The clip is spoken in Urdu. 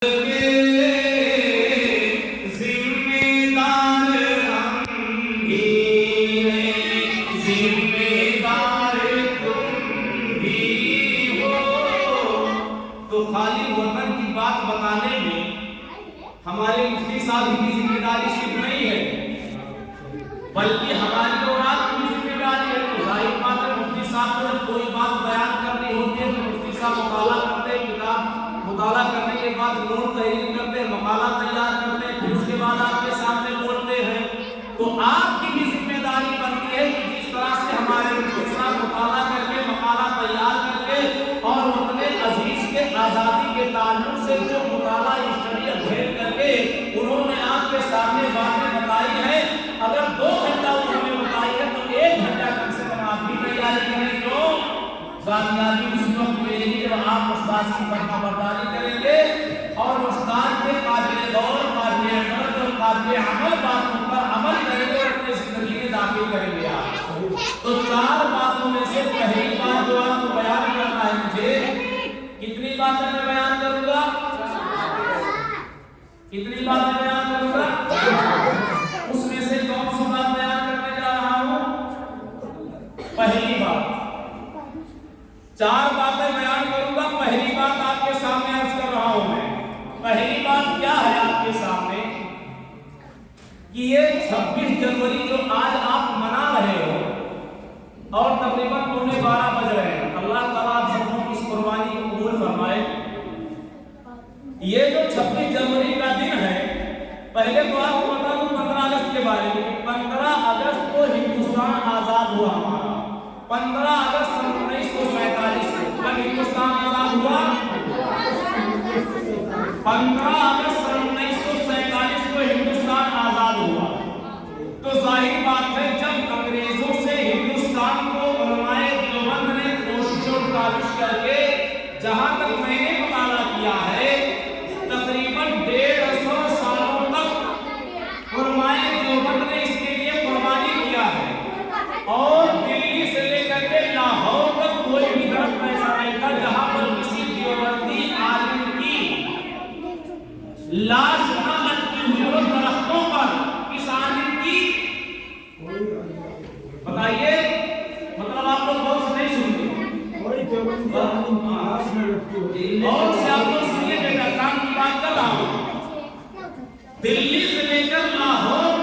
ہمارے مفتی صاحب کی ذمہ داری صرف نہیں ہے بلکہ ہماری اولاد کی ذمہ داری ہے۔ تو ظاہر بات ہے مفتی صاحب کو جب کوئی بات بیان کرنی ہوتی ہے تو مفتی صاحب مطالعہ کرتے ہیں، کتاب مطالعہ کرنے کے بعد نوٹ تحریر کرتے ہیں، مقالہ تیار کرتے ہیں، پھر اس کے بعد آپ کے سامنے بولتے ہیں۔ تو آپ کی بھی ذمہ داری بنتی ہے کہ جس طرح سے ہمارے مفتی صاحب مطالعہ کر کے مقالہ تیار کر کے اور اپنے عزیز کے آزادی کے تعلق سے جو مطالعہ اسٹڈی ادھیر کر کے انہوں نے آپ کے سامنے باتیں بتائی ہیں، اگر 2 گھنٹہ انہوں نے بتائی ہے تو 1 گھنٹہ کم سے کم آپ بھی تیاری کریں جو ذاتیابی اس وقت ملے گی جب آپ استاد کی فرما برداری کریں گے اور استاد کے قابل غور، قابل عمل اور قابل عمل باتوں پر عمل کریں گے اور اپنی زندگی میں داخل کریں گے آپ۔ تو 4 باتوں میں سے پہلی بات جو آپ کو بیان کرنا ہے مجھے، کتنی باتیں میں بیان کروں گا؟ کتنی باتیں بیان کروں گا؟ اس میں سے کون سی بات بیان کرنے جا رہا ہوں؟ پہلی بات۔ 4 باتیں بیان کروں گا، پہلی بات آپ کے سامنے عرض کر رہا ہوں میں۔ پہلی بات کیا ہے آپ کے سامنے کہ یہ 26 جنوری جو آج آپ منا رہے ہو اور تقریباً 12:15 بج رہے ہیں، اللہ تعالیٰ آپ سب کو اس قربانی کو قبول فرمائے۔ یہ جو 26 جنوری کا دن ہے، پہلے تو آپ کو بتا دوں 15 اگست کے بارے میں۔ 15 اگست کو ہندوستان آزاد ہوا ہمارا۔ 15 اگست 1947 کو کب ہندوستان آزاد ہوا؟ 15 اگست 1947 کو ہندوستان آزاد ہوا۔ تو ظاہر بات ہے جب انگریزوں سے ہندوستان کو علماء دیوبند نے کوشش و کاوش کر کے، جہاں تک میں نے مطالعہ کیا ہے، تقریباً 150 سالوں تک علماء دیوبند نے اس کے لیے قربانی کیا ہے اور دلی سے لے کر کے لاہور تک کوئی بھی درخت ایسا نہیں تھا جہاں پر کسی دیوبندی عالم کی لاش نہ لٹکی ہوئی ہو۔ درختوں پر کس عالم کی بتائیے، مطلب آپ لوگ بہت سے نہیں سنتے اور سے آپ لوگ سنیے بیٹا، کام کی بات کر رہا ہوں۔ دلی سے لے کر لاہور